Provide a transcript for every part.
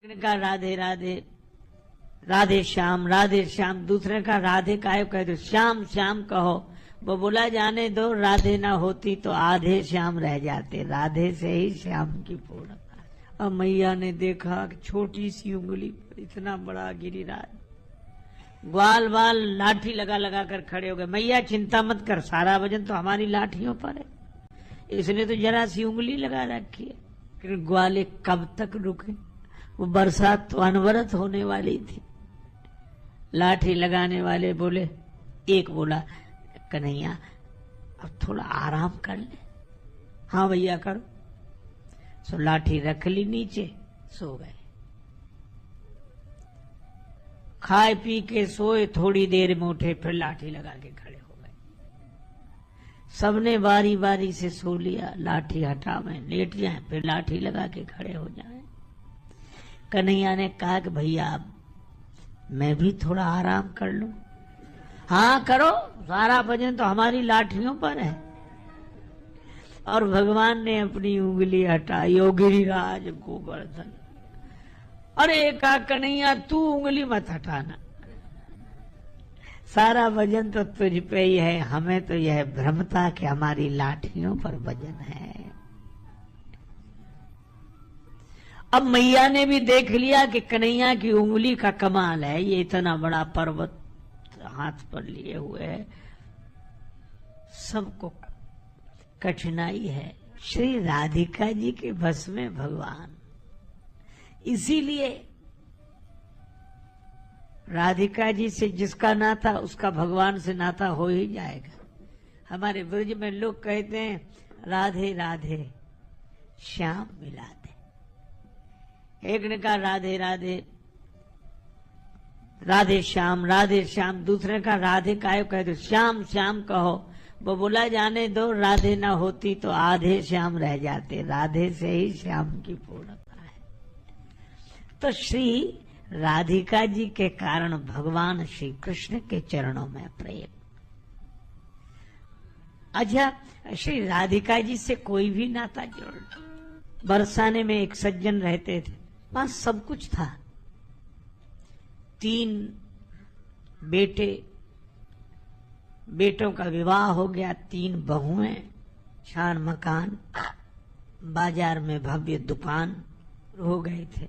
का राधे राधे, राधे श्याम, दूसरे का राधे काहे कह दो, श्याम श्याम कहो। वो बोला जाने दो, राधे ना होती तो आधे श्याम रह जाते, राधे से ही श्याम की पूर्णता। अब मैया ने देखा कि छोटी सी उंगली पर इतना बड़ा गिरिराज, ग्वाल बाल लाठी लगा लगा कर खड़े हो गए। मैया चिंता मत कर, सारा वजन तो हमारी लाठियों पर है, इसने तो जरा सी उंगली लगा रखी है। फिर ग्वाले कब तक रुके, वो बरसात तो अनवरत होने वाली थी। लाठी लगाने वाले बोले, एक बोला कन्हैया अब थोड़ा आराम कर ले। हाँ भैया करो। सो लाठी रख ली नीचे, सो गए। खाए पी के सोए, थोड़ी देर में उठे, फिर लाठी लगा के खड़े हो गए। सबने बारी बारी से सो लिया, लाठी हटावे, लेट जाए, फिर लाठी लगा के खड़े हो जाए। कन्हैया ने कहा कि भैया मैं भी थोड़ा आराम कर लूं। हाँ करो, सारा वजन तो हमारी लाठियों पर है। और भगवान ने अपनी उंगली हटाई, ओ गिरिराज गोवर्धन। अरे कहा कन्हैया तू उंगली मत हटाना, सारा वजन तो तुझ पे ही है, हमें तो यह भ्रम था कि हमारी लाठियों पर वजन है। अब मैया ने भी देख लिया कि कन्हैया की उंगली का कमाल है, ये इतना बड़ा पर्वत हाथ पर लिए हुए है, सबको कठिनाई है। श्री राधिका जी के बस में भगवान, इसीलिए राधिका जी से जिसका नाता उसका भगवान से नाता हो ही जाएगा। हमारे ब्रज में लोग कहते हैं राधे राधे श्याम मिला दे। एक ने कहा राधे राधे, राधे श्याम, दूसरे का राधे काहे कह दो, श्याम श्याम कहो। वो बोला जाने दो, राधे ना होती तो आधे श्याम रह जाते, राधे से ही श्याम की पूर्णता है। तो श्री राधिका जी के कारण भगवान श्री कृष्ण के चरणों में प्रेम। अच्छा, श्री राधिका जी से कोई भी नाता जोड़ लो। बरसाने में एक सज्जन रहते थे, पास सब कुछ था, 3 बेटे, बेटों का विवाह हो गया, 3 बहुएं, शान मकान, बाजार में भव्य दुकान हो गए थे,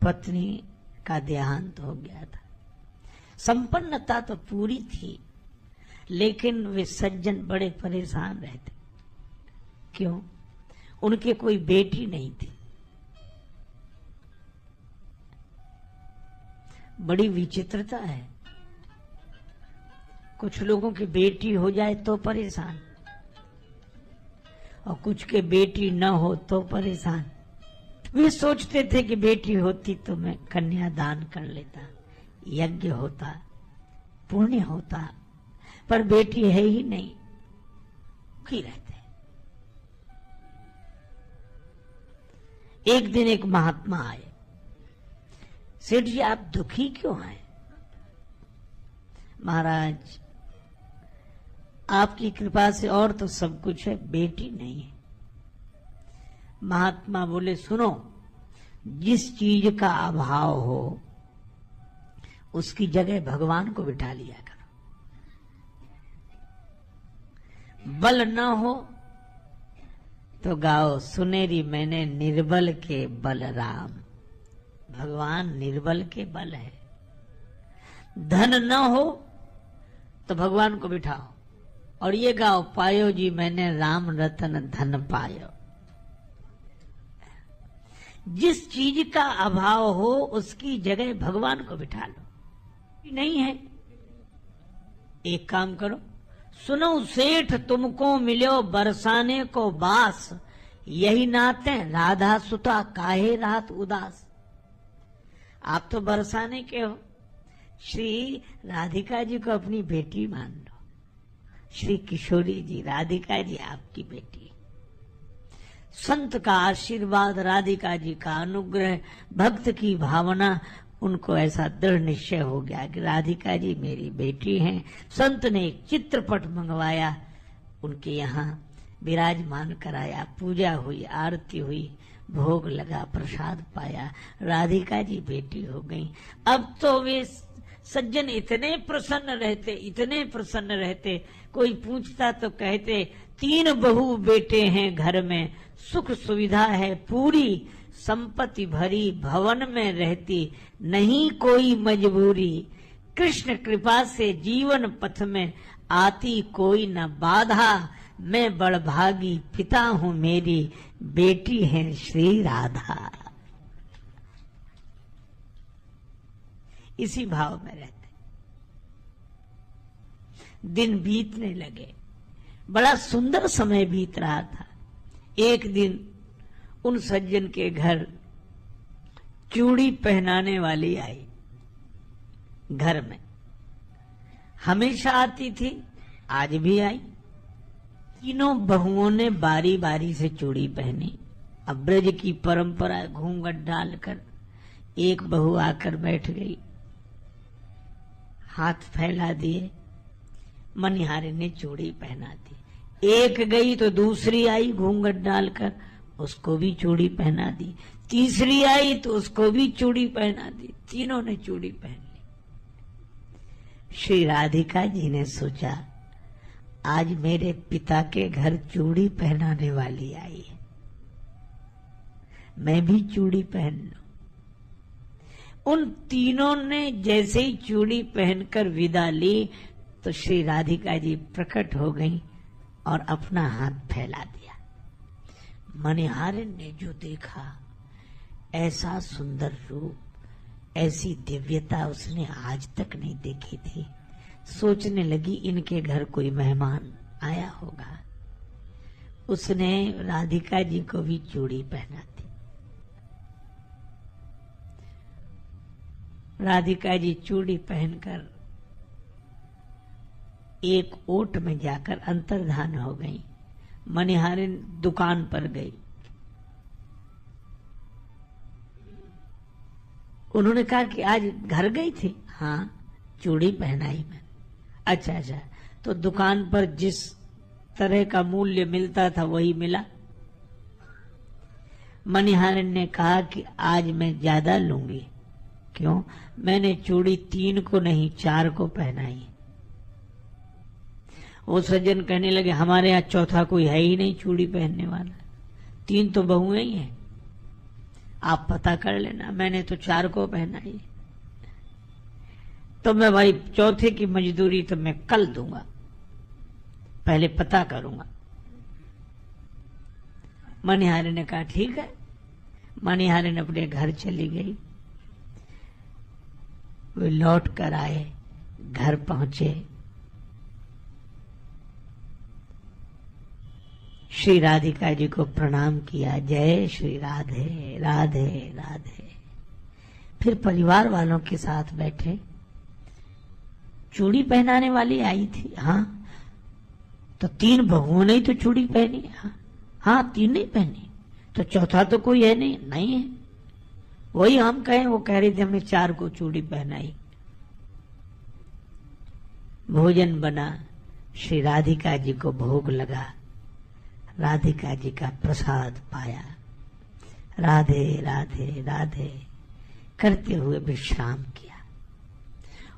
पत्नी का देहांत हो गया था। संपन्नता तो पूरी थी, लेकिन वे सज्जन बड़े परेशान रहते। क्यों? उनके कोई बेटी नहीं थी। बड़ी विचित्रता है, कुछ लोगों की बेटी हो जाए तो परेशान, और कुछ के बेटी न हो तो परेशान। वे सोचते थे कि बेटी होती तो मैं कन्या दान कर लेता, यज्ञ होता, पुण्य होता, पर बेटी है ही नहीं, दुखी रहते। एक दिन एक महात्मा आए, सेठ जी आप दुखी क्यों हैं? महाराज आपकी कृपा से और तो सब कुछ है, बेटी नहीं है। महात्मा बोले सुनो, जिस चीज का अभाव हो उसकी जगह भगवान को बिठा लिया करो। बल न हो तो गाओ सुनेरी मैंने निर्बल के बलराम। भगवान निर्बल के बल है। धन न हो तो भगवान को बिठाओ, और ये गाओ पायो जी मैंने राम रतन धन पायो। जिस चीज का अभाव हो उसकी जगह भगवान को बिठा लो। नहीं है, एक काम करो, सुनो सेठ तुमको मिलो बरसाने को बास, यही नाते राधा सुता काहे रात उदास। आप तो बरसाने के हो, श्री राधिका जी को अपनी बेटी मान लो। श्री किशोरी जी, राधिका जी आपकी बेटी। संत का आशीर्वाद, राधिका जी का अनुग्रह, भक्त की भावना, उनको ऐसा दृढ़ निश्चय हो गया कि राधिका जी मेरी बेटी हैं। संत ने एक चित्रपट मंगवाया, उनके यहाँ विराजमान कराया, पूजा हुई, आरती हुई, भोग लगा, प्रसाद पाया, राधिका जी बेटी हो गई। अब तो वे सज्जन इतने प्रसन्न रहते, कोई पूछता तो कहते 3 बहू बेटे हैं घर में, सुख सुविधा है पूरी, संपत्ति भरी भवन में रहती, नहीं कोई मजबूरी, कृष्ण कृपा से जीवन पथ में आती कोई न बाधा, मैं बड़भागी पिता हूँ मेरी बेटी है श्री राधा। इसी भाव में रहते। दिन बीतने लगे, बड़ा सुंदर समय बीत रहा था। एक दिन उन सज्जन के घर चूड़ी पहनाने वाली आई। घर में हमेशा आती थी, आज भी आई। तीनों बहुओं ने बारी बारी से चूड़ी पहनी। अब ब्रज की परंपरा, घूंघट डालकर एक बहू आकर बैठ गई, हाथ फैला दिए, मनिहारे ने चूड़ी पहना दी। एक गई तो दूसरी आई घूंघट डालकर, उसको भी चूड़ी पहना दी। तीसरी आई तो उसको भी चूड़ी पहना दी। तीनों ने चूड़ी पहन ली। श्री राधिका जी ने सोचा, आज मेरे पिता के घर चूड़ी पहनाने वाली आई है, मैं भी चूड़ी पहन लूं। उन तीनों ने जैसे ही चूड़ी पहनकर विदा ली तो श्री राधिका जी प्रकट हो गईं और अपना हाथ फैला दिया। मनिहारिन ने जो देखा, ऐसा सुंदर रूप, ऐसी दिव्यता उसने आज तक नहीं देखी थी। सोचने लगी इनके घर कोई मेहमान आया होगा। उसने राधिका जी को भी चूड़ी पहना दी। राधिका जी चूड़ी पहनकर एक ओट में जाकर अंतर्धान हो गई। मनिहारिन दुकान पर गई। उन्होंने कहा कि आज घर गई थी। हाँ, चूड़ी पहनाई मैंने। अच्छा, तो दुकान पर जिस तरह का मूल्य मिलता था वही मिला। मनिहारिन ने कहा कि आज मैं ज्यादा लूंगी। क्यों? मैंने चूड़ी 3 को नहीं 4 को पहनाई। वो सज्जन कहने लगे, हमारे यहाँ चौथा कोई है ही नहीं चूड़ी पहनने वाला, 3 तो बहुएं ही हैं, आप पता कर लेना। मैंने तो 4 को पहनाई। तो मैं भाई चौथे की मजदूरी तो मैं कल दूंगा, पहले पता करूंगा। मनिहारिन ने कहा ठीक है। मनिहारिन अपने घर चली गई। वे लौट कर आए, घर पहुंचे। श्री राधिका जी को प्रणाम किया, जय श्री राधे राधे राधे। फिर परिवार वालों के साथ बैठे। चूड़ी पहनाने वाली आई थी। हाँ, तो 3 बहुओं ने ही तो चूड़ी पहनी। हाँ, 3 नहीं पहनी, तो चौथा तो कोई है नहीं। नहीं है, वही हम कहें, वो कह रही थी हमने 4 को चूड़ी पहनाई। भोजन बना, श्री राधिका जी को भोग लगा, राधिका जी का प्रसाद पाया, राधे राधे राधे करते हुए विश्राम किया।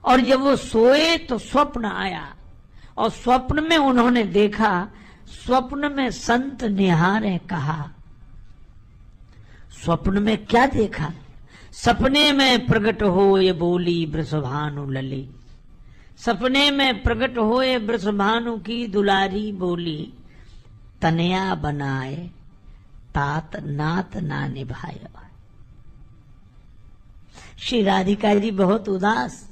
और जब वो सोए तो स्वप्न आया, और स्वप्न में उन्होंने देखा, स्वप्न में संत निहारे कहा। स्वप्न में क्या देखा? सपने में प्रकट हो ये बोली वृषभानु लली। सपने में प्रकट होए वृषभानु की दुलारी बोली, तनया बनाए तात नात ना निभाए। श्री राधिका जी बहुत उदास।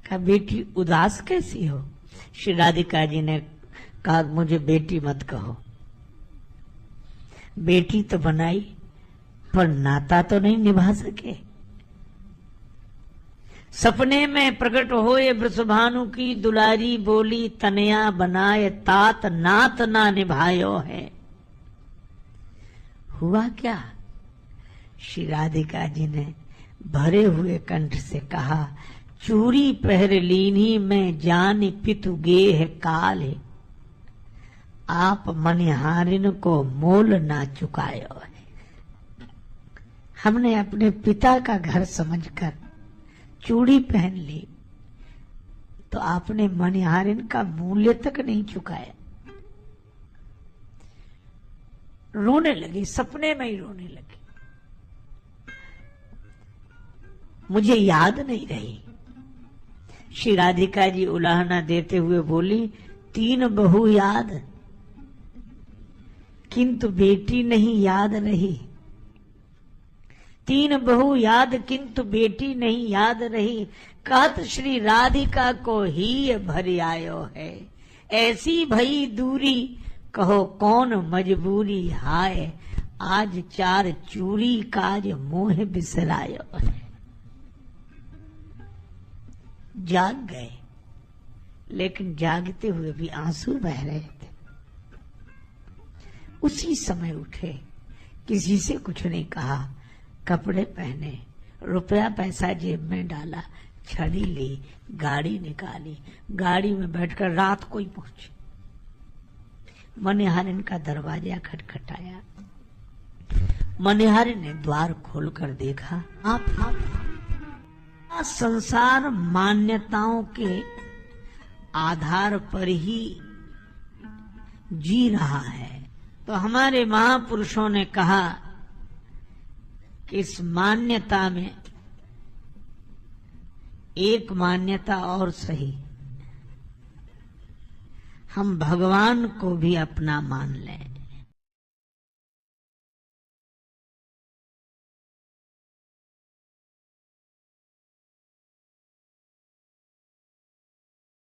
कहा, बेटी उदास कैसी हो? श्री राधिका जी ने कहा, मुझे बेटी मत कहो। बेटी तो बनाई पर नाता तो नहीं निभा सके। सपने में प्रकट होए वृषभानु की दुलारी बोली, तनया बनाए तात नात ना निभायो है। हुआ क्या? श्री राधिका जी ने भरे हुए कंठ से कहा, चूरी पहर लीनी में जान पितु गेह काल है, आप मनिहारिन को मोल ना चुकायो है। हमने अपने पिता का घर समझकर चूड़ी पहन ली, तो आपने मनिहारिन का मूल्य तक नहीं चुकाया। रोने लगी, सपने में ही रोने लगी। मुझे याद नहीं रही। श्री राधिका जी उलाहना देते हुए बोली, 3 बहू याद, किंतु बेटी नहीं याद रही। 3 बहू याद किंतु बेटी नहीं याद रही। कहत श्री राधिका को ही भर आयो है। ऐसी भई दूरी कहो कौन मजबूरी हाय। आज 4 चूड़ी काज मोह बिसरायो है। जाग गए, लेकिन जागते हुए भी आंसू बह रहे थे। उसी समय उठे, किसी से कुछ नहीं कहा, कपड़े पहने, रुपया पैसा जेब में डाला, छड़ी ली, गाड़ी निकाली, गाड़ी में बैठकर रात को ही पहुंचे। मनिहारिन का दरवाजा खटखटाया। मनिहारिन ने द्वार खोलकर देखा, आप संसार मान्यताओं के आधार पर ही जी रहा है। तो हमारे महापुरुषों ने कहा कि इस मान्यता में एक मान्यता और सही, हम भगवान को भी अपना मान लें।